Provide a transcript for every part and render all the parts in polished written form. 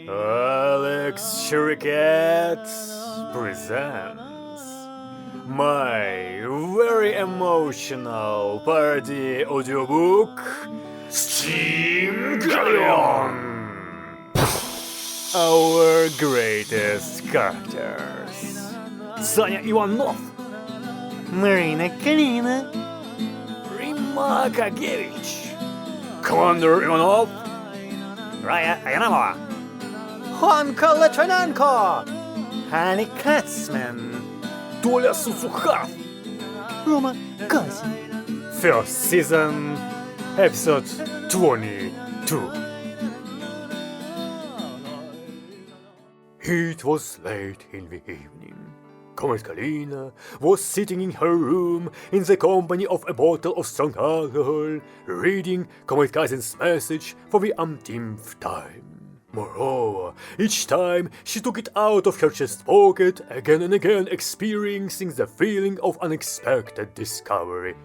Alex Shurikat presents my very emotional parody audiobook, Steamgelion! Our greatest characters: Sanya Ivanov, Marina Kalina, Rima Kagevich, Commander Ivanov, Raya Ayanamova, Honka Latranenko, Hani Katzman, Toля Susukhav. Roma Kazi. First season, episode 22. It was late in the evening. Comrade Kalina was sitting in her room in the company of a bottle of strong alcohol, reading Comrade Kazin's message for the umpteenth time. Moreover, each time she took it out of her chest pocket, again and again experiencing the feeling of unexpected discovery.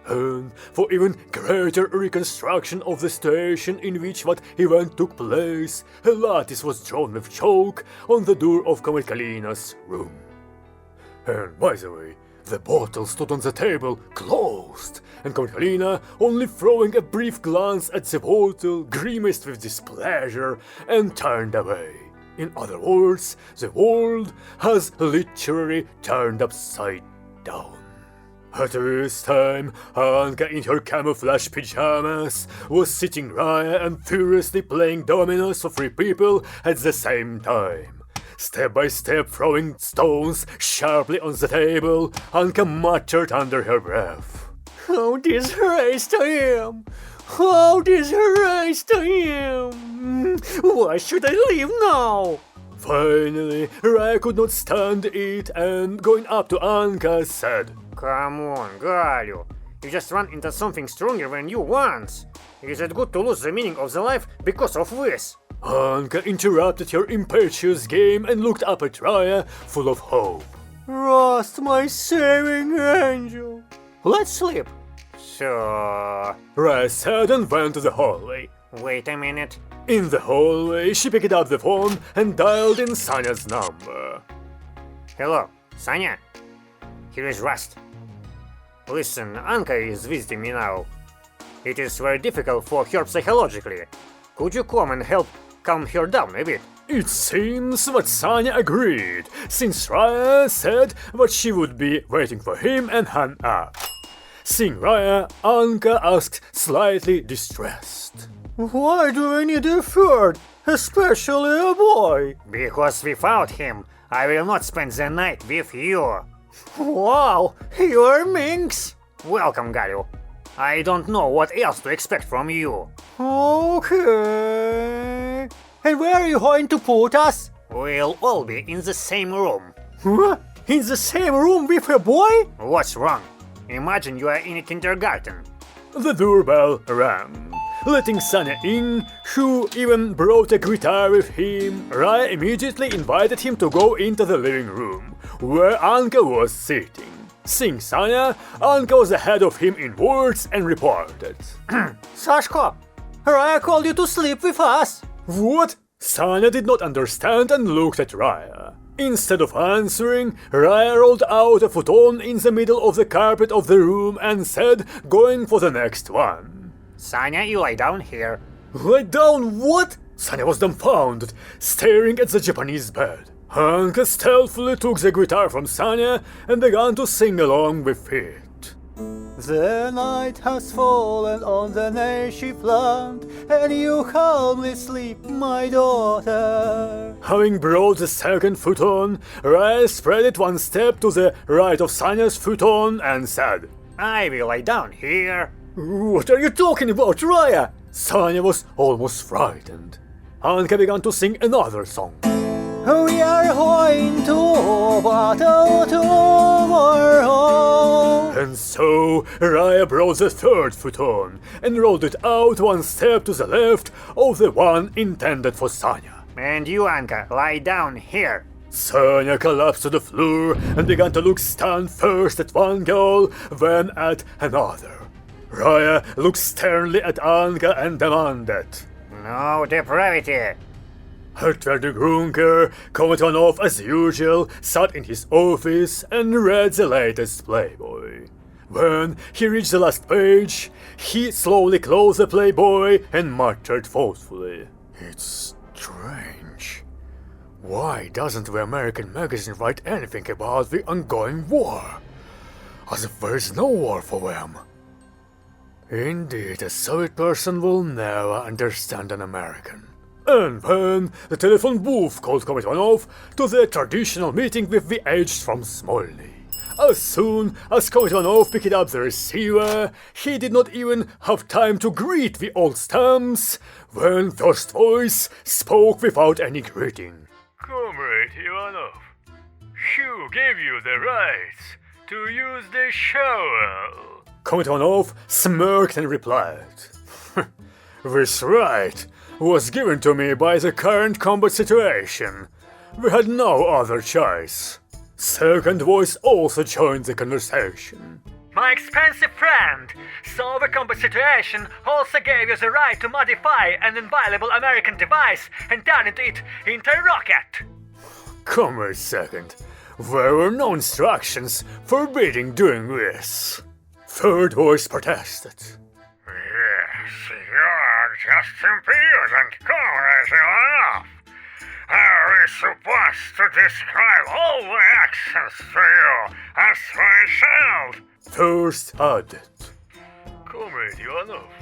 And for even greater reconstruction of the situation in which that event took place, a lattice was drawn with chalk on the door of Comrade Kalina's room. And by the way, the bottle stood on the table, closed, and Comrade Kalina, only throwing a brief glance at the bottle, grimaced with displeasure and turned away. In other words, the world has literally turned upside down. At this time, Anka in her camouflage pajamas was sitting Raya and furiously playing dominoes for 3 people at the same time. Step by step throwing stones sharply on the table, Anka muttered under her breath, How disgraced I am! How disgraced I am! Why should I leave now? Finally, Raya could not stand it and, going up to Anka, said, Come on, Galio. You just ran into something stronger than you once. Is it good to lose the meaning of the life because of this? Anka interrupted her impetuous game and looked up at Raya, full of hope. Rust, my saving angel. Let's sleep. So... Raya said and went to the hallway. Wait a minute. In the hallway, she picked up the phone and dialed in Sanya's number. Hello, Sanya? Here is Rust. Listen, Anka is visiting me now. It is very difficult for her psychologically. Could you come and help calm her down a bit? It seems that Sanya agreed, since Raya said that she would be waiting for him and hung up. Seeing Raya, Anka asked, slightly distressed. Why do I need a third, especially a boy? Because without him, I will not spend the night with you. Wow, you're minx! Welcome, Galio. I don't know what else to expect from you. Okay. And where are you going to put us? We'll all be in the same room. Huh? In the same room with a boy? What's wrong? Imagine you are in a kindergarten. The doorbell rang. Letting Sanya in, who even brought a guitar with him, Raya immediately invited him to go into the living room, where Anka was sitting. Seeing Sanya, Anka was ahead of him in words and reported. Sashko, Raya called you to sleep with us. What? Sanya did not understand and looked at Raya. Instead of answering, Raya rolled out a futon in the middle of the carpet of the room and said, going for the next one. Sanya, you lie down here. Lie down what? Sanya was dumbfounded, staring at the Japanese bed. Anka stealthily took the guitar from Sanya and began to sing along with it. The night has fallen on the native land, and you calmly sleep, my daughter. Having brought the second futon, Raya spread it one step to the right of Sanya's futon and said, I will lie down here. What are you talking about, Raya? Sanya was almost frightened. Anka began to sing another song. We are going to battle tomorrow. And so Raya brought the third futon and rolled it out one step to the left of the one intended for Sanya. And you, Anka, lie down here. Sanya collapsed to the floor and began to look stunned first at one girl, then at another. Raya looked sternly at Anka and demanded, No depravity. Hertwig de Grunker, Komitonov as usual, sat in his office and read the latest Playboy. When he reached the last page, he slowly closed the Playboy and muttered thoughtfully, "It's strange. Why doesn't the American magazine write anything about the ongoing war? As if there's no war for them." Indeed, a Soviet person will never understand an American. And then the telephone booth called Komitonov to the traditional meeting with the aged from Smolny. As soon as Komitonov picked up the receiver, he did not even have time to greet the old stamps when First Voice spoke without any greeting. "Comrade Ivanov, who gave you the right to use the shovel?" Komitonov smirked and replied, "This right was given to me by the current combat situation. We had no other choice." Second Voice also joined the conversation. "My expensive friend, so the combat situation also gave you the right to modify an inviolable American device and turn it into a rocket." Comrade Second, there were no instructions forbidding doing this. Third Voice protested. "Yes, you're just impudent, Comrade Ivanov. Are we supposed to describe all the actions to you as for a child?" First added. "Comrade Ivanov,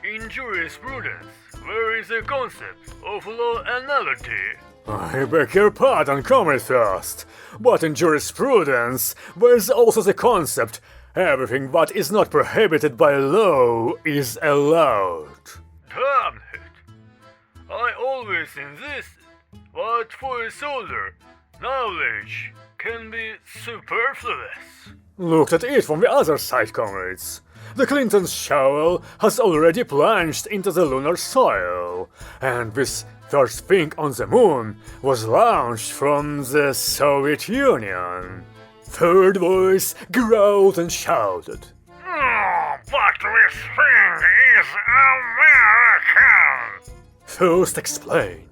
in jurisprudence, there is a concept of law analogy." I beg your pardon, Comrade First, but in jurisprudence there's also the concept everything that is not prohibited by law is allowed. Damn it! I always insist that for a soldier, knowledge can be superfluous. Looked at it from the other side, comrades. The Clintons' shovel has already plunged into the lunar soil, and this first thing on the moon was launched from the Soviet Union. Third Voice growled and shouted. "Oh, but this thing is American!" First explained.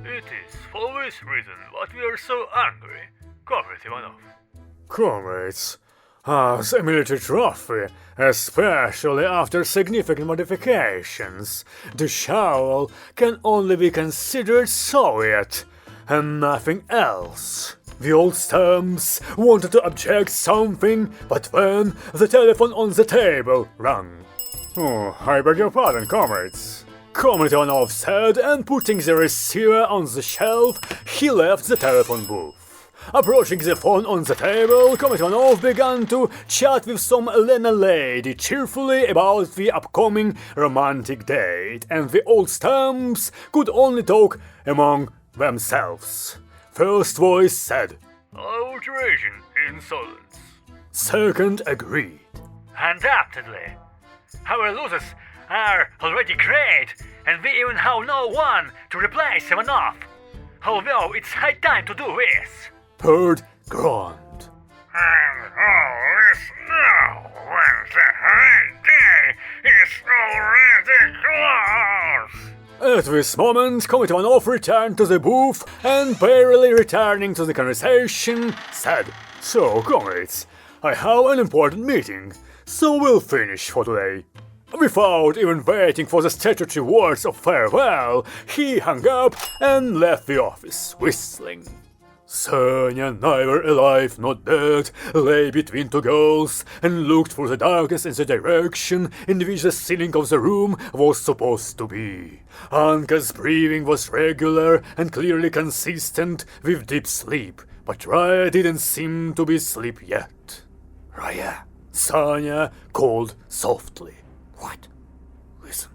It is for this reason that we are so angry, Comrade Ivanov. Comrades, as a military trophy, especially after significant modifications, the shovel can only be considered Soviet and nothing else. The old stamps wanted to object something, but then the telephone on the table rang. Oh, I beg your pardon, comrades. Comrade Ivanov said, and putting the receiver on the shelf, he left the telephone booth. Approaching the phone on the table, Comrade Ivanov began to chat with some Lena lady cheerfully about the upcoming romantic date, and the old stamps could only talk among themselves. First Voice said, Outraging insolence. Second agreed. Undoubtedly. Our losers are already great, and we even have no one to replace Ivanov. Although it's high time to do this. Third groaned. And all this now, when the high day is already close. At this moment, Comrade Ivanov returned to the booth and, barely returning to the conversation, said, So, comrades, I have an important meeting, so we'll finish for today. Without even waiting for the statutory words of farewell, he hung up and left the office, whistling. Sonia, neither alive nor dead, lay between two girls and looked through the darkness in the direction in which the ceiling of the room was supposed to be. Anka's breathing was regular and clearly consistent with deep sleep, but Raya didn't seem to be asleep yet. Raya, Sonia called softly. What? Listen.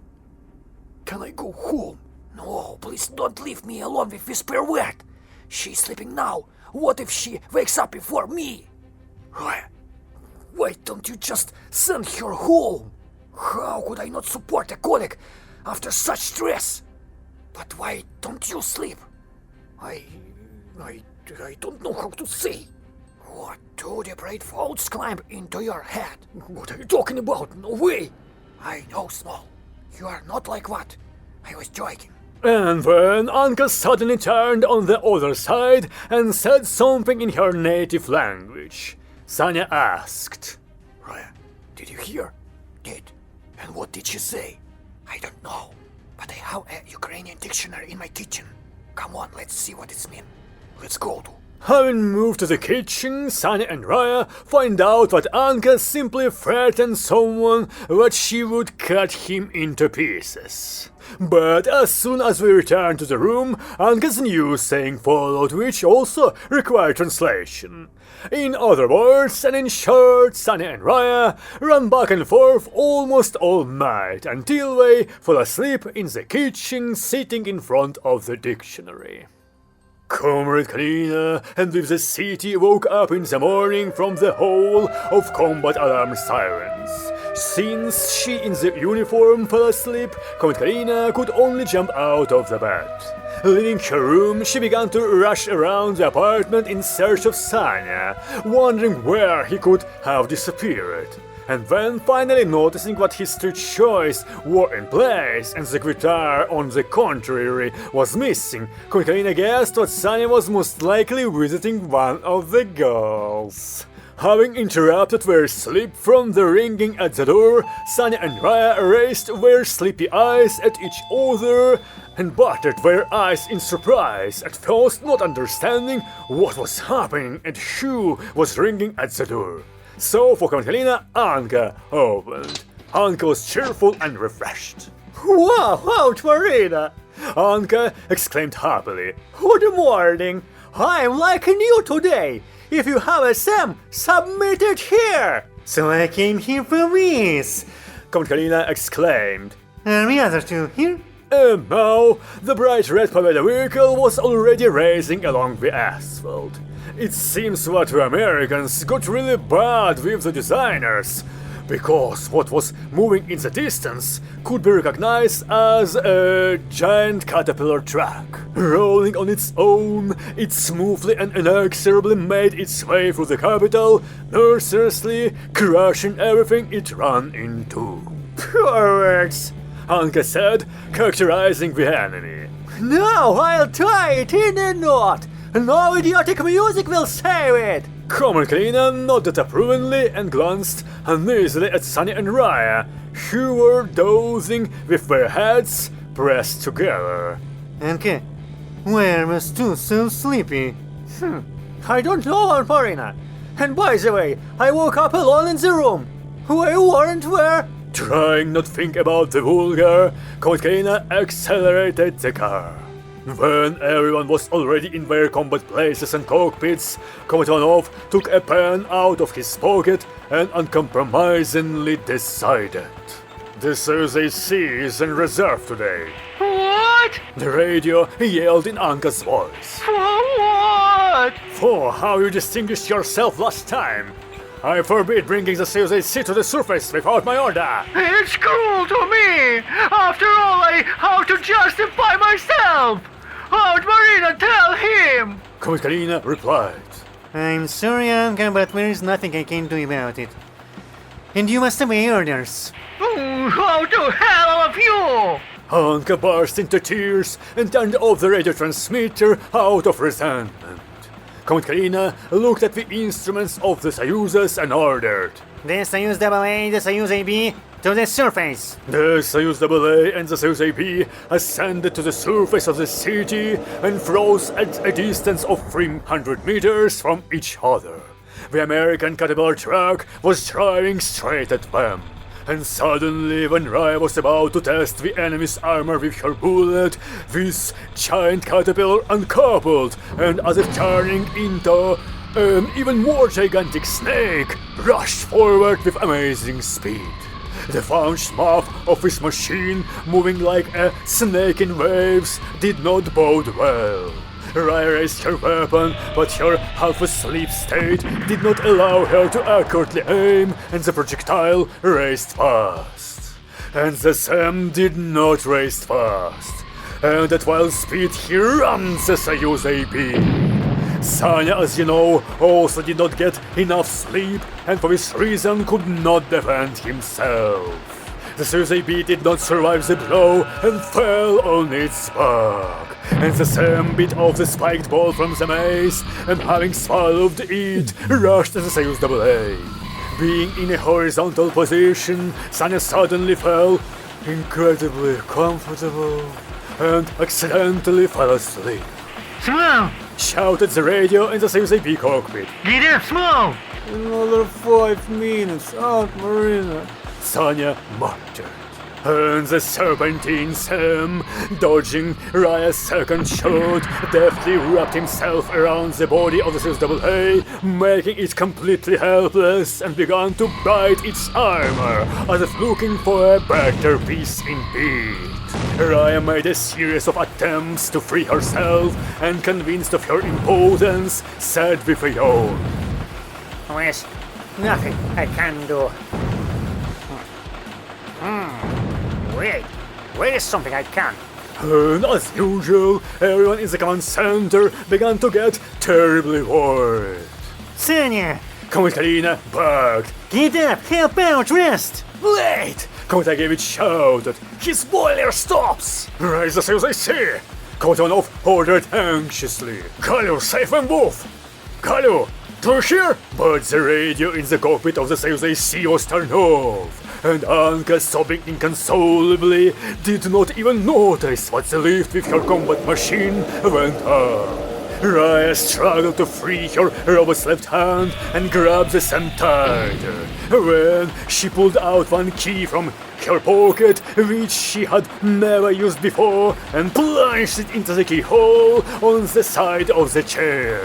Can I go home? No, please don't leave me alone with Whisper Wet. She's sleeping now. What if she wakes up before me? Raya, why don't you just send her home? How could I not support a colleague after such stress? But why don't you sleep? I don't know how to say. What do the brave thoughts climb into your head? What are you talking about? No way! I know, Small. You are not like that. I was joking. And when Anka suddenly turned on the other side and said something in her native language, Sanya asked, Raya, did you hear? Did. And what did she say? I don't know. But I have a Ukrainian dictionary in my kitchen. Come on, let's see what it means. Let's go to. Having moved to the kitchen, Sanya and Raya find out that Anka simply threatened someone that she would cut him into pieces. But as soon as we return to the room, Anka's new saying followed, which also required translation. In other words, and in short, Sanya and Raya ran back and forth almost all night until they fell asleep in the kitchen sitting in front of the dictionary. Comrade Kalina and with the city woke up in the morning from the hole of combat alarm sirens. Since she in the uniform fell asleep, Comrade Kalina could only jump out of the bed. Leaving her room, she began to rush around the apartment in search of Sanya, wondering where he could have disappeared. And then finally noticing that his two choice were in place and the guitar on the contrary was missing, Kalina guessed that Sanya was most likely visiting one of the girls. Having interrupted their sleep from the ringing at the door, Sanya and Raya raised their sleepy eyes at each other and battered their eyes in surprise, at first not understanding what was happening and who was ringing at the door. So for Kalina, Anka opened. Anka was cheerful and refreshed. Wow, out Marina! Anka exclaimed happily. Good morning! I'm like new today! If you have a Sam, submit it here! So I came here for this! Kalina exclaimed. Are the other two here? And now, the bright red pagoda vehicle was already racing along the asphalt. It seems that the Americans got really bad with the designers, because what was moving in the distance could be recognized as a giant caterpillar truck. Rolling on its own, it smoothly and inexorably made its way through the capital, mercilessly crushing everything it ran into. Perverts! Anka said, characterizing the enemy. Now I'll tie it in a knot! No idiotic music will save it! Comrade Kalina nodded approvingly and glanced uneasily at Sanya and Raya, who were dozing with their heads pressed together. Anka, why are those two so sleepy? I don't know, Marina. And by the way, I woke up alone in the room. We weren't where? Trying not to think about the vulgar, Comrade Kalina accelerated the car. When everyone was already in their combat places and cockpits, Komatonov took a pen out of his pocket and uncompromisingly decided. The Soyuz C is in reserve today. What? The radio yelled in Anka's voice. For what? For how you distinguished yourself last time. I forbid bringing the Soyuz C to the surface without my order. It's cruel to me! After all, I have to justify myself! Out Marina, tell him! Comrade Kalina replied. I'm sorry, Anka, but there is nothing I can do about it. And you must obey orders. How to hell all of you! Anka burst into tears and turned off the radio transmitter out of resentment. Comrade Kalina looked at the instruments of the Soyuzes and ordered. The Soyuz AA, the Soyuz AB, to the surface! The Soyuz AA and the Soyuz AB ascended to the surface of the city and froze at a distance of 300 meters from each other. The American caterpillar truck was driving straight at them. And suddenly, when Raya was about to test the enemy's armor with her bullet, this giant caterpillar uncoupled, and as if turning into an even more gigantic snake, rushed forward with amazing speed. The faunched mouth of this machine, moving like a snake in waves, did not bode well. Raya raised her weapon, but her half-asleep state did not allow her to accurately aim, and the projectile raced fast. And the Sam did not race fast. And at wild speed he ran the Soyuz AB. Sanya, as you know, also did not get enough sleep, and for this reason could not defend himself. the Series AB did not survive the blow and fell on its back. And the Sam bit off the spiked ball from the maze, and having swallowed it, rushed at the Series AA. Being in a horizontal position, Sanya suddenly fell, incredibly comfortable, and accidentally fell asleep. Small! Shouted the radio in the Series AB cockpit. Get up, Small! Another 5 minutes, Aunt Marina. Sanya muttered. And the serpentine Sam, dodging Raya's second shot, deftly wrapped himself around the body of the Series AA, making it completely helpless, and began to bite its armor, as if looking for a better piece indeed. Raya made a series of attempts to free herself, and convinced of her impotence, said with a yawn. There's nothing I can do. Wait, there is something I can. And as usual, everyone in the command center began to get terribly worried. Sanya! Komikalina barked. Get up! Help out! Rest! Wait! Komitagevich shouted. His boiler stops! Raise the sails, I see! Kotonov ordered anxiously. Galю, safe and move! Galyu, do you hear? But the radio in the cockpit of the sails AC was turned off. And Anka, sobbing inconsolably, did not even notice what the lift with her combat machine went up. Raya struggled to free her robot's left hand and grabbed the Sam tighter, when she pulled out one key from her pocket, which she had never used before, and plunged it into the keyhole on the side of the chair.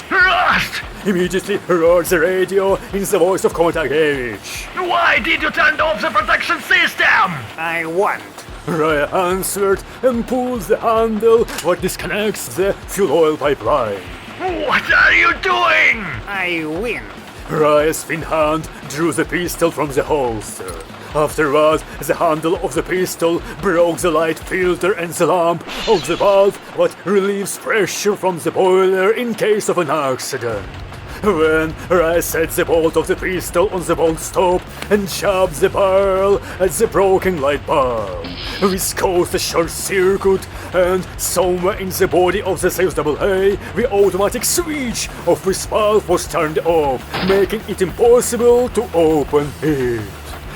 Rust! Immediately roared the radio in the voice of Komitagevich. Why did you turn off the protection system? I want. Raya answered and pulled the handle that disconnects the fuel oil pipeline. What are you doing? I win. Raya's thin hand drew the pistol from the holster. Afterward, the handle of the pistol broke the light filter and the lamp of the valve that relieves pressure from the boiler in case of an accident. When Raya set the bolt of the pistol on the bolt stop and shoved the barrel at the broken light bulb, this caused a short circuit, and somewhere in the body of the Series AA, the automatic switch of this valve was turned off, making it impossible to open it.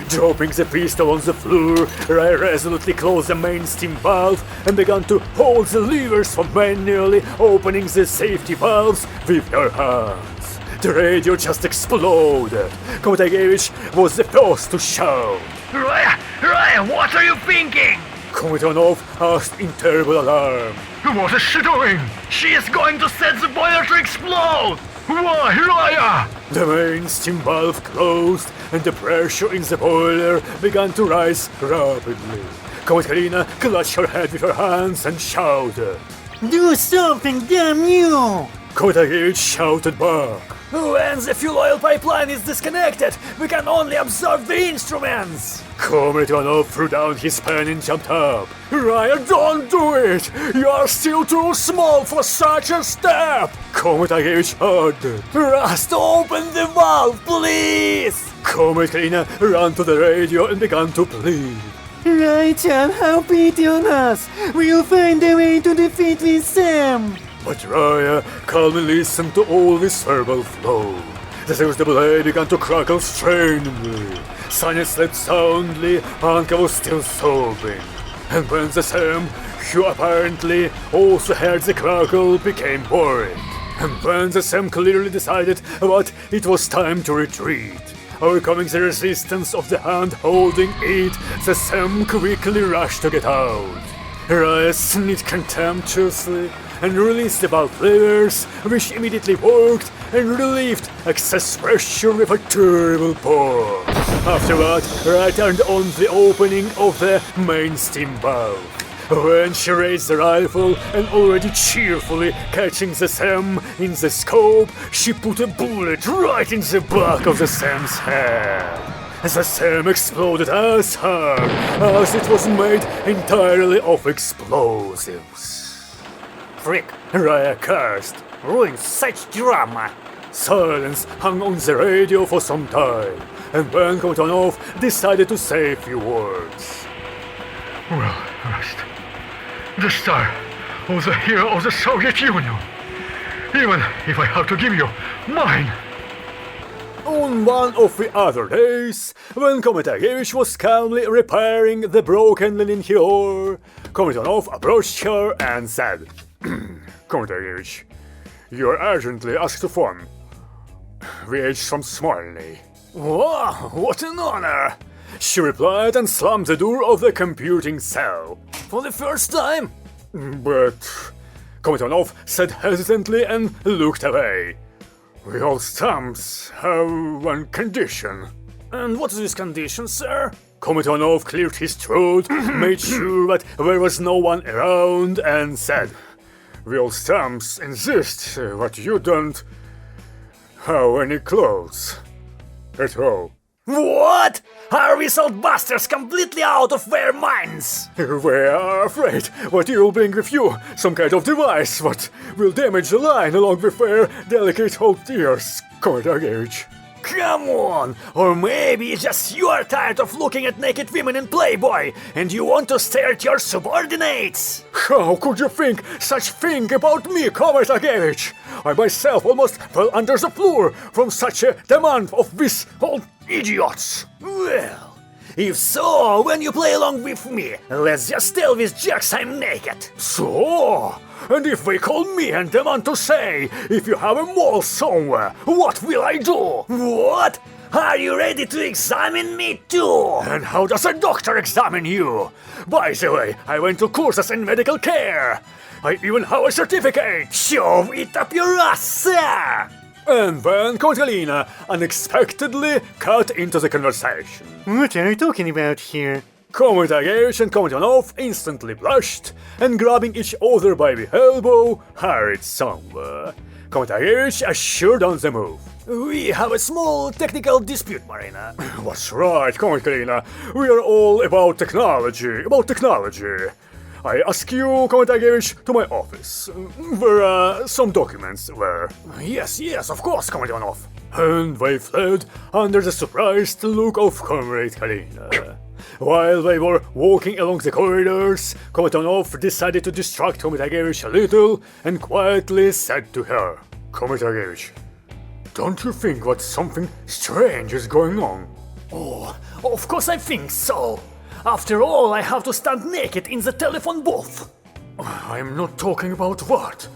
Dropping the pistol on the floor, Raya resolutely closed the main steam valve and began to hold the levers for manually opening the safety valves with her hands. The radio just exploded. Komitagevich was the first to shout. Raya, what are you thinking? Komitonov asked in terrible alarm. What is she doing? She is going to set the boiler to explode! Why, Raya? The main steam valve closed and the pressure in the boiler began to rise rapidly. Komitkalina clutched her head with her hands and shouted. Do something, damn you! Komitagevich shouted back. When the fuel oil pipeline is disconnected, we can only observe the instruments! Komitonov threw down his pen and jumped up. Raya, don't do it! You are still too small for such a step! Komitagevich added. Rust, open the valve, please! Komitkalina ran to the radio and began to plead. Raya-chan, have pity on us! We'll find a way to defeat this Sam! But Raya calmly listened to all this verbal flow. The Series AA began to crackle strainingly. Sanya slept soundly, Anka was still sobbing. And when the Sam, who apparently also heard the crackle, became worried. And when the Sam clearly decided that it was time to retreat, overcoming the resistance of the hand holding it, the Sam quickly rushed to get out. Raya sniffed contemptuously and released the valve levers, which immediately worked and relieved excess pressure with a terrible pour. Afterward, Raya turned on the opening of the main steam valve. When she raised the rifle and already cheerfully catching the Sam in the scope, she put a bullet right in the back of the Sam's head. The Sam exploded as hard as it was made entirely of explosives. Frick, Raya cursed. ruined such drama. Silence hung on the radio for some time, and then Komitonov decided to say a few words. Well, Rust, the star of the hero of the Soviet Union. Even if I have to give you mine. On one of the other days, when Komitagevich was calmly repairing the broken linen he wore, Komitonov approached her and said, Komitagevich, you are urgently asked to phone. VH from Smolny. "Wow, what an honor!" she replied and slammed the door of the computing cell. "For the first time?" But Komitonov said hesitantly and looked away. We all stamps have one condition. "And what is this condition, sir?" Komitonov cleared his throat, made sure that there was no one around, and said, We all stamps insist that you don't have any clothes at all. "What? Are we old bastards completely out of their minds?" We are afraid what you'll bring with you, some kind of device that will damage the line along with their delicate old ears, Komitagevich. "Come on! Or maybe it's just you are tired of looking at naked women in Playboy and you want to stare at your subordinates!" How could you think such thing about me, Komitagevich? I myself almost fell under the floor from such a demand of these old idiots. Well, if so, when you play along with me, let's just tell these jerks I'm naked. So? And if they call me and demand to say if you have a mole somewhere, what will I do? What? Are you ready to examine me too? And how does a doctor examine you? By the way, I went to courses in medical care. I even have a certificate. Shove it up your ass, sir! And then Kotelina unexpectedly cut into the conversation. What are you talking about here? Komitagevich and Komitonov instantly blushed, and grabbing each other by the elbow, hurried somewhere. Komitagevich assured on the move. "We have a small technical dispute, Marina." That's right, Komitalina. We are all about technology, I ask you, Komitagevich, to my office. There are some documents there. Yes, of course, Komitonov. And they fled under the surprised look of Comrade Kalina. While they were walking along the corridors, Komitonov decided to distract Komitagevich a little and quietly said to her, Komitagevich, don't you think that something strange is going on? Oh, of course I think so. After all, I have to stand naked in the telephone booth. I'm not talking about that.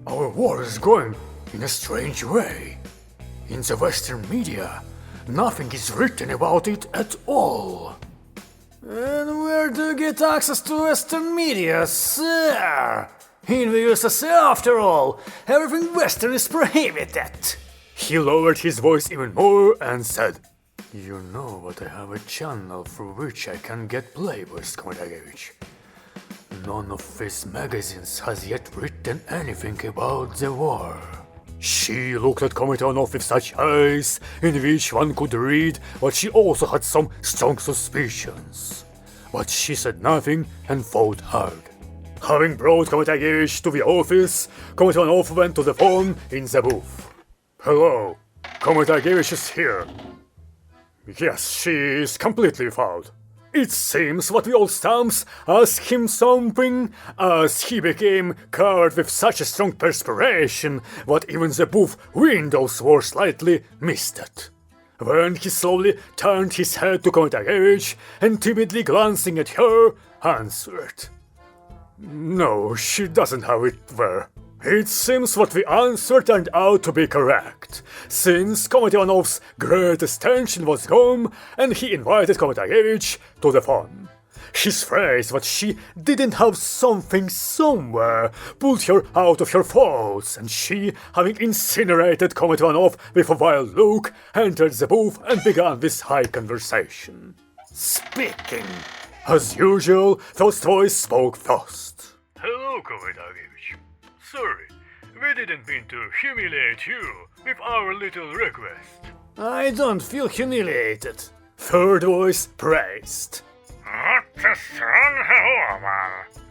Our war is going in a strange way. In the Western media, nothing is written about it at all. And where do you get access to Western media, sir? In the USSR, after all, everything Western is prohibited. He lowered his voice even more and said, You know that I have a channel through which I can get playboys, Komitagevich. None of these magazines has yet written anything about the war. She looked at Komitonov with such eyes in which one could read that she also had some strong suspicions. But she said nothing and fought hard. Having brought Komitagevich to the office, Komitonov went to the phone in the booth. Hello, Komitagevich is here. Yes, she is completely fouled. It seems that the old stamps asked him something, as he became covered with such a strong perspiration that even the booth windows were slightly misted. Then he slowly turned his head to Komitagevich and timidly glancing at her, answered. No, she doesn't have it there. It seems that the answer turned out to be correct, since Komitanov's greatest tension was gone and he invited Komitagevich to the phone. His phrase that she didn't have something somewhere pulled her out of her thoughts, and she, having incinerated Komitanov with a wild look, entered the booth and began this high conversation. Speaking. As usual, Thost's voice spoke first. Hello, Komitagevich. Sorry, we didn't mean to humiliate you with our little request. I don't feel humiliated. Third voice praised. What a strong woman.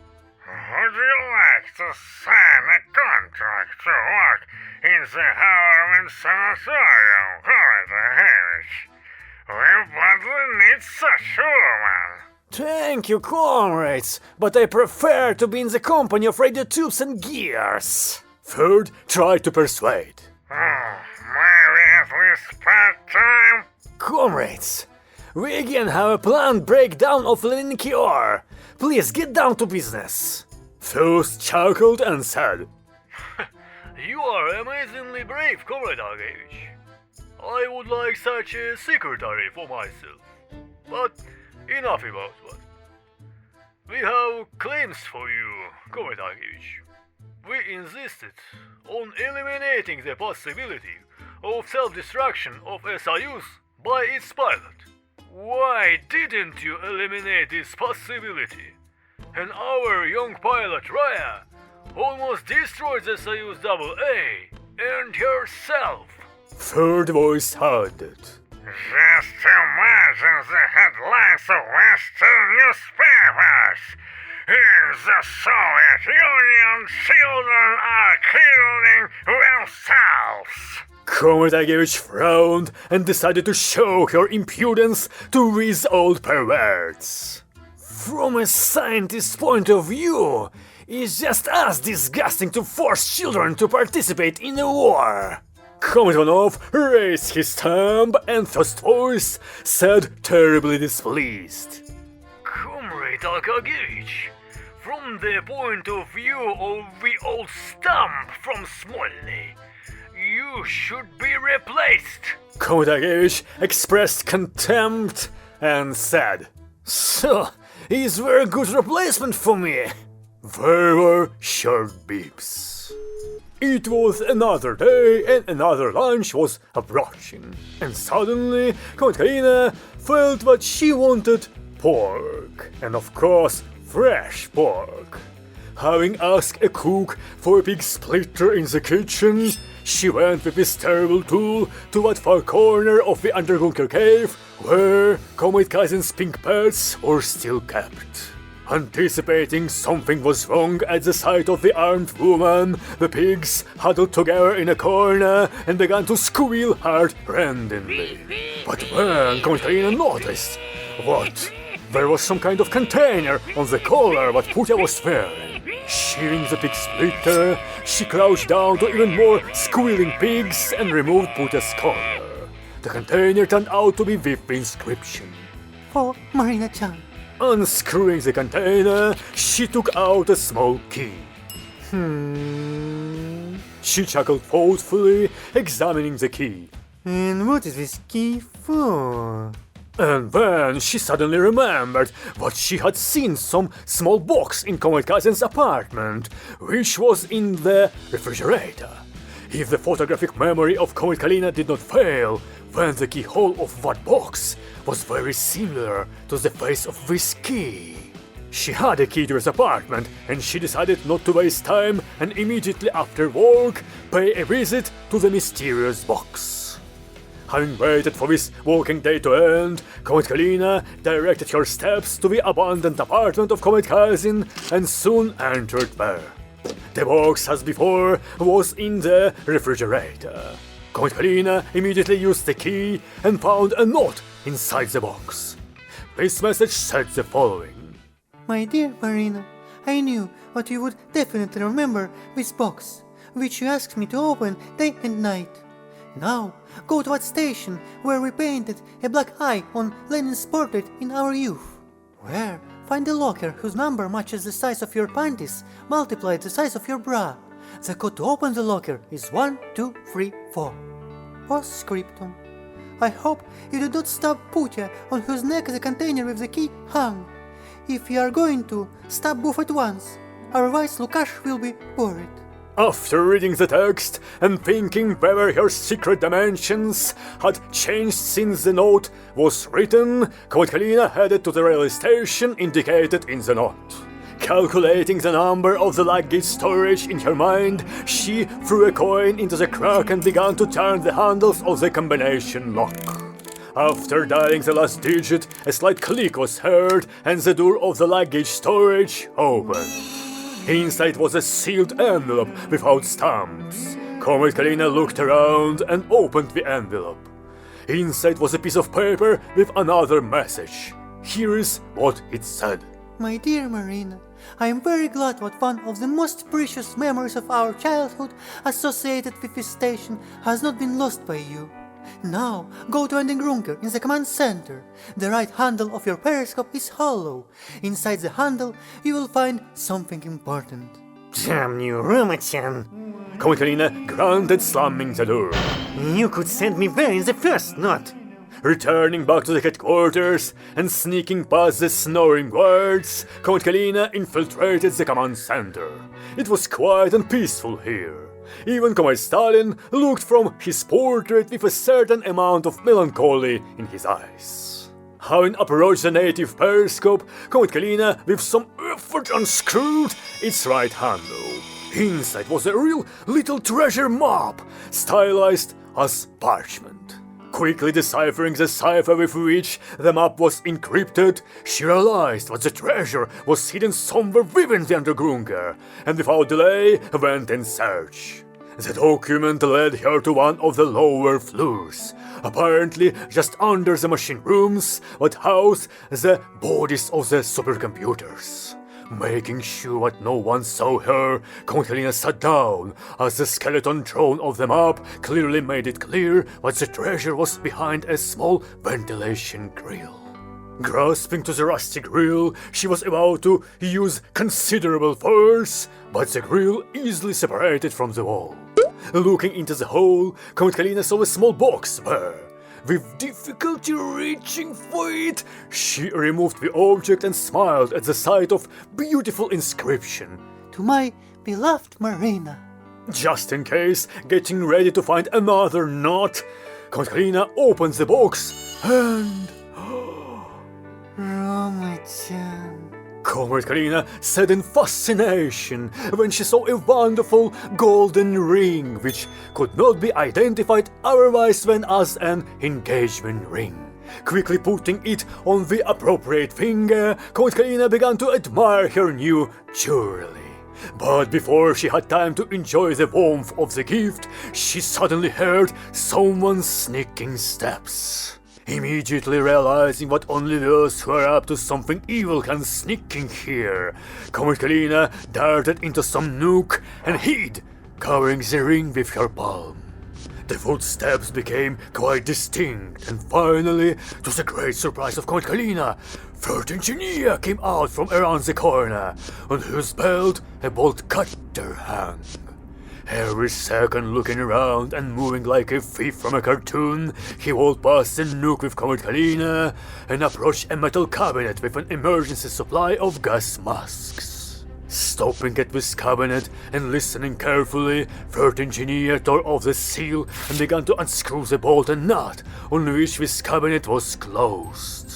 Would you like to sign a contract to work in the Harlem Sanatorium, Comrade? We badly need such a woman. Thank you, comrades, but I prefer to be in the company of radio tubes and gears. Third tried to persuade. Maybe at least part-time? Comrades, we again have a planned breakdown of Linekior. Please get down to business. First chuckled and said, You are amazingly brave, Comrade Argevich. I would like such a secretary for myself. But enough about that. We have claims for you, Comrade Argevich. We insisted on eliminating the possibility of self-destruction of SIUs by its pilot. Why didn't you eliminate this possibility? And our young pilot Raya almost destroyed the Soyuz AA and herself. Third voice added, Just imagine the headlines of Western newspapers. In the Soviet Union, children are killing themselves. Comrade Agevich frowned and decided to show her impudence to these old perverts. From a scientist's point of view, it's just as disgusting to force children to participate in a war. Comrade Ivanov raised his thumb and first voice said terribly displeased. Comrade Alkagevich, from the point of view of the old stump from Smolny, you should be replaced. Comrade Agevich expressed contempt and said, So, is there a good replacement for me? There were short beeps. It was another day and another lunch was approaching. And suddenly, Comrade Kalina felt that she wanted pork. And of course, fresh pork. Having asked a cook for a pig splitter in the kitchen, she went with this terrible tool to that far corner of the underground cave where Comrade Kaisen's pink pets were still kept. Anticipating something was wrong at the sight of the armed woman, the pigs huddled together in a corner and began to squeal heart-rendingly. But when Comrade Kalina noticed what? There was some kind of container on the collar that Putya was wearing. Shearing the pig splitter, she crouched down to even more squealing pigs and removed Putya's collar. The container turned out to be with the inscription. For Marina-chan. Unscrewing the container, she took out a small key. She chuckled thoughtfully, examining the key. And what is this key for? And then she suddenly remembered that she had seen some small box in Comrade Kaisen's apartment, which was in the refrigerator. If the photographic memory of Comrade Kalina did not fail, then the keyhole of that box was very similar to the face of this key. She had a key to his apartment, and she decided not to waste time and immediately after work pay a visit to the mysterious box. Having waited for this working day to end, Comrade Kalina directed her steps to the abandoned apartment of Comrade Kaisen and soon entered there. The box, as before, was in the refrigerator. Comrade Kalina immediately used the key and found a note inside the box. This message said the following. My dear Marina, I knew that you would definitely remember this box, which you asked me to open day and night. Now, go to that station where we painted a black eye on Lenin's portrait in our youth. Where find a locker whose number matches the size of your panties multiplied the size of your bra. The code to open the locker is 1234. Postscriptum. I hope you did not stab Putya on whose neck the container with the key hung. If you are going to, stab both at once, otherwise Lukash will be worried. After reading the text and thinking whether her secret dimensions had changed since the note was written, Comrade Kalina headed to the railway station indicated in the note. Calculating the number of the luggage storage in her mind, she threw a coin into the crack and began to turn the handles of the combination lock. After dialing the last digit, a slight click was heard and the door of the luggage storage opened. Inside was a sealed envelope without stamps. Comrade Kalina looked around and opened the envelope. Inside was a piece of paper with another message. Here is what it said. My dear Marina, I am very glad that one of the most precious memories of our childhood associated with this station has not been lost by you. Now, go to ending Runker in the command center. The right handle of your periscope is hollow. Inside the handle, you will find something important. Damn you, Ramachan! Comrade Kalina grunted, slamming the door. You could send me there in the first note! Returning back to the headquarters and sneaking past the snoring guards, Comrade Kalina infiltrated the command center. It was quiet and peaceful here. Even Comrade Stalin looked from his portrait with a certain amount of melancholy in his eyes. Having approached the native periscope, Comrade Kalina with some effort unscrewed its right handle. Inside was a real little treasure map, stylized as parchment. Quickly deciphering the cipher with which the map was encrypted, she realized that the treasure was hidden somewhere within the Undergrunker, and without delay went in search. The document led her to one of the lower floors, apparently just under the machine rooms that house the bodies of the supercomputers. Making sure that no one saw her, Comrade Kalina sat down, as the skeleton throne of the map clearly made it clear that the treasure was behind a small ventilation grill. Grasping to the rusty grill, she was about to use considerable force, but the grill easily separated from the wall. Looking into the hole, Comrade Kalina saw a small box there. With difficulty reaching for it, she removed the object and smiled at the sight of beautiful inscription. To my beloved Marina. Just in case, getting ready to find another knot, Comrade Kalina opened the box and... Roma-chan. Comrade Kalina said in fascination when she saw a wonderful golden ring which could not be identified otherwise than as an engagement ring. Quickly putting it on the appropriate finger, Comrade Kalina began to admire her new jewelry. But before she had time to enjoy the warmth of the gift, she suddenly heard someone's sneaking steps. Immediately realizing that only those who are up to something evil can sneak in here, Comrade Kalina darted into some nook and hid, covering the ring with her palm. The footsteps became quite distinct, and finally, to the great surprise of Comrade Kalina, third engineer came out from around the corner, on whose belt a bolt cutter hung. Every second looking around and moving like a thief from a cartoon, he walked past the nook with Comrade Kalina and approached a metal cabinet with an emergency supply of gas masks. Stopping at this cabinet and listening carefully, third engineer tore off the seal and began to unscrew the bolt and nut on which this cabinet was closed.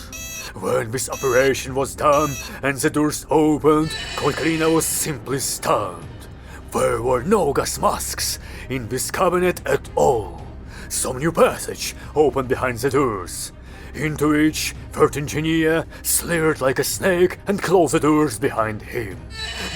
When this operation was done and the doors opened, Comrade Kalina was simply stunned. There were no gas masks in this cabinet at all. Some new passage opened behind the doors, into which third engineer slithered like a snake and closed the doors behind him.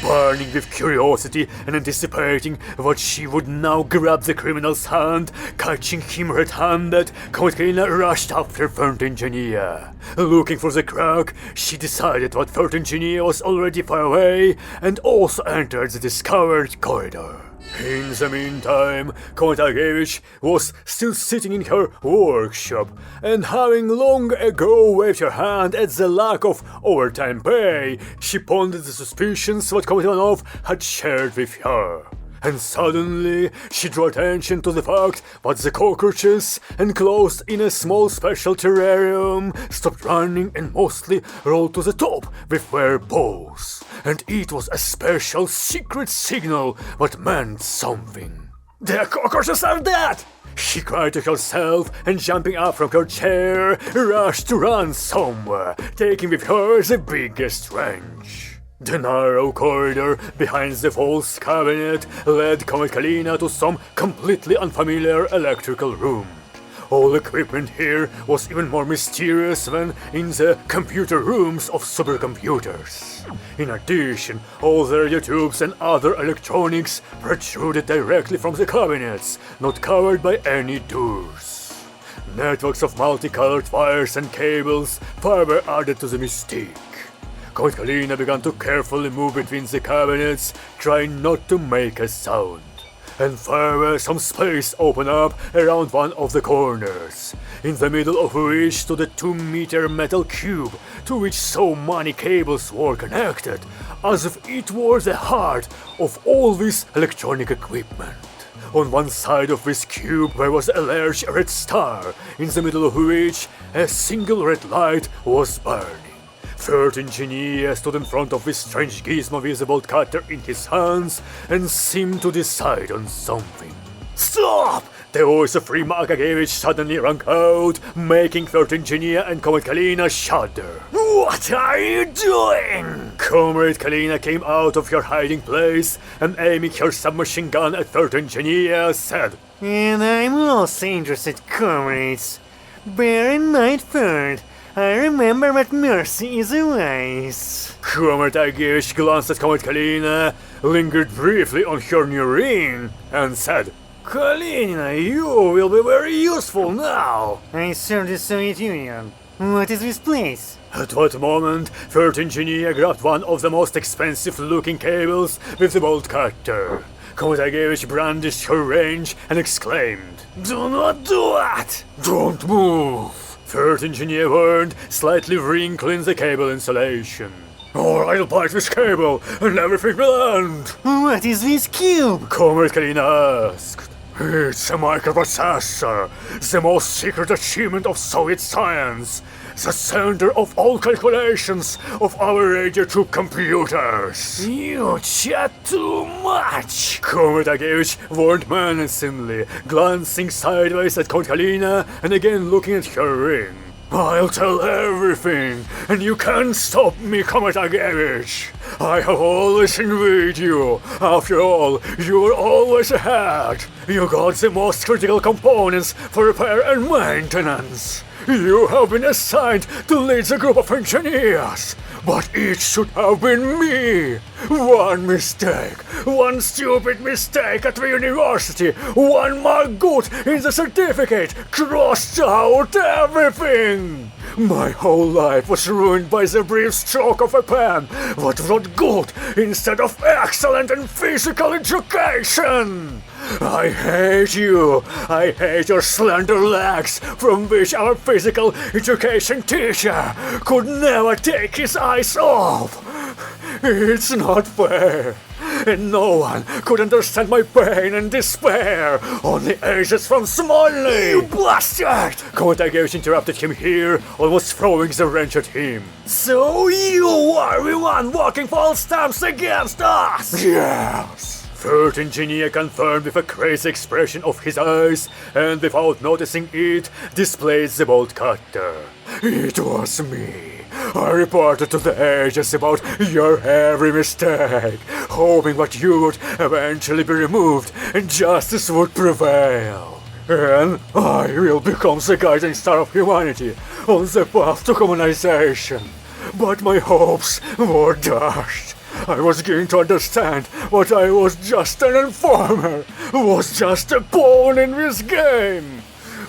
Burning with curiosity and anticipating that she would now grab the criminal's hand, catching him red-handed, Comrade Kalina rushed after third engineer. Looking for the crack, she decided that third engineer was already far away and also entered the discovered corridor. In the meantime, Comrade Agevich was still sitting in her workshop, and having long ago waved her hand at the lack of overtime pay, she pondered the suspicions that Comrade Ivanov had shared with her. And suddenly, she drew attention to the fact that the cockroaches, enclosed in a small special terrarium, stopped running and mostly rolled to the top with their paws. And it was a special secret signal that meant something. "The cockroaches are dead!" she cried to herself, and jumping up from her chair, rushed to run somewhere, taking with her the biggest wrench. The narrow corridor behind the false cabinet led Comrade Kalina to some completely unfamiliar electrical room. All equipment here was even more mysterious than in the computer rooms of supercomputers. In addition, all the radio tubes and other electronics protruded directly from the cabinets, not covered by any doors. Networks of multicolored wires and cables further added to the mystique. Count Kalina began to carefully move between the cabinets, trying not to make a sound. And further, some space opened up around one of the corners, in the middle of which stood a 2-meter metal cube to which so many cables were connected, as if it were the heart of all this electronic equipment. On one side of this cube there was a large red star, in the middle of which a single red light was burning. Third engineer stood in front of this strange gizmo with the bolt cutter in his hands and seemed to decide on something. Stop! The voice of Rima Akagevich suddenly rang out, making third engineer and Comrade Kalina shudder. What are you doing? Comrade Kalina came out of her hiding place and aiming her submachine gun at third engineer said, And I'm also interested, comrades. Bear in mind, third, I remember that mercy is a vice. Comrade Akagevich glanced at Comrade Kalina, lingered briefly on her new ring, and said, Kalina, you will be very useful now. I served the Soviet Union. What is this place? At that moment, third engineer grabbed one of the most expensive-looking cables with the bolt cutter. Comrade Akagevich brandished her range and exclaimed, Do not do that! Don't move! Third engineer warned, slightly wrinkling the cable insulation. Or I'll bite this cable and everything will end! What is this cube? Comrade Kalina asked. It's a microprocessor, the most secret achievement of Soviet science, the center of all calculations of our radio tube computers. You chat too much, Comrade Akagevich warned menacingly, glancing sideways at Count Kalina and again looking at her ring. I'll tell everything, and you can't stop me, Comrade Akagevich. I have always envied you. After all, you were always ahead. You got the most critical components for repair and maintenance. You have been assigned to lead the group of engineers, but it should have been me. One mistake, one stupid mistake at the university, one mark good in the certificate crossed out everything. My whole life was ruined by the brief stroke of a pen that wrote good instead of excellent in physical education. I hate you. I hate your slender legs from which our physical education teacher could never take his eyes off. It's not fair. And no one could understand my pain and despair. Only ages from Smolny. You bastard! Comrade Akagevich interrupted him here, almost throwing the wrench at him. So you are the one working false stamps against us? Yes. Third engineer confirmed with a crazy expression of his eyes, and without noticing it, displayed the bolt cutter. It was me. I reported to the agents about your every mistake, hoping that you would eventually be removed and justice would prevail. And I will become the guiding star of humanity on the path to communization. But my hopes were dashed. I was beginning to understand that I was just an informer, was just a pawn in this game.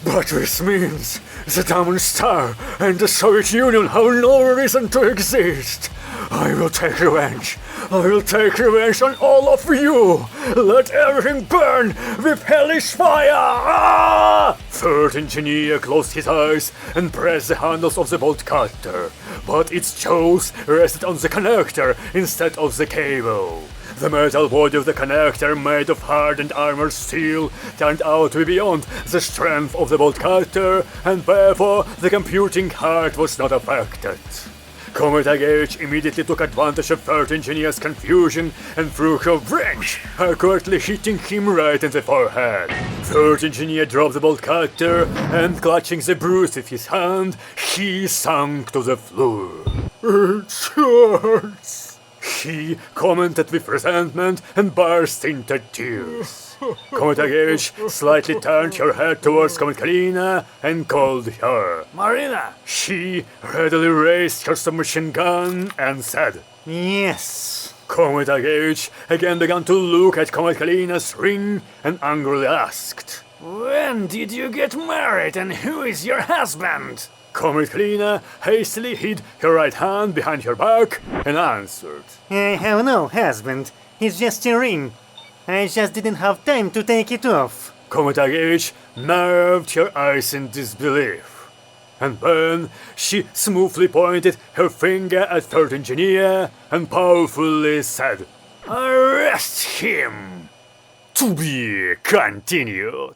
But this means the Diamond Star and the Soviet Union have no reason to exist. I will take revenge. I will take revenge on all of you. Let everything burn with hellish fire. Ah! Third engineer closed his eyes and pressed the handles of the bolt cutter, but its jaws rested on the connector instead of the cable. The metal body of the connector, made of hardened armored steel, turned out to be beyond the strength of the bolt cutter, and therefore the computing heart was not affected. Comrade Akagevich immediately took advantage of third engineer's confusion and threw her wrench, accurately hitting him right in the forehead. Third engineer dropped the bolt cutter, and clutching the bruise with his hand, he sank to the floor. It hurts. She commented with resentment and burst into tears. Komitagevich slightly turned her head towards Komitkalina and called her. Marina! She readily raised her submachine gun and said, Yes. Komitagevich again began to look at Komitkalina's ring and angrily asked, When did you get married and who is your husband? Komitkalina hastily hid her right hand behind her back and answered, I have no husband. It's just a ring. I just didn't have time to take it off. Komitagevich narrowed her eyes in disbelief. And then she smoothly pointed her finger at third engineer and powerfully said, Arrest him! To be continued.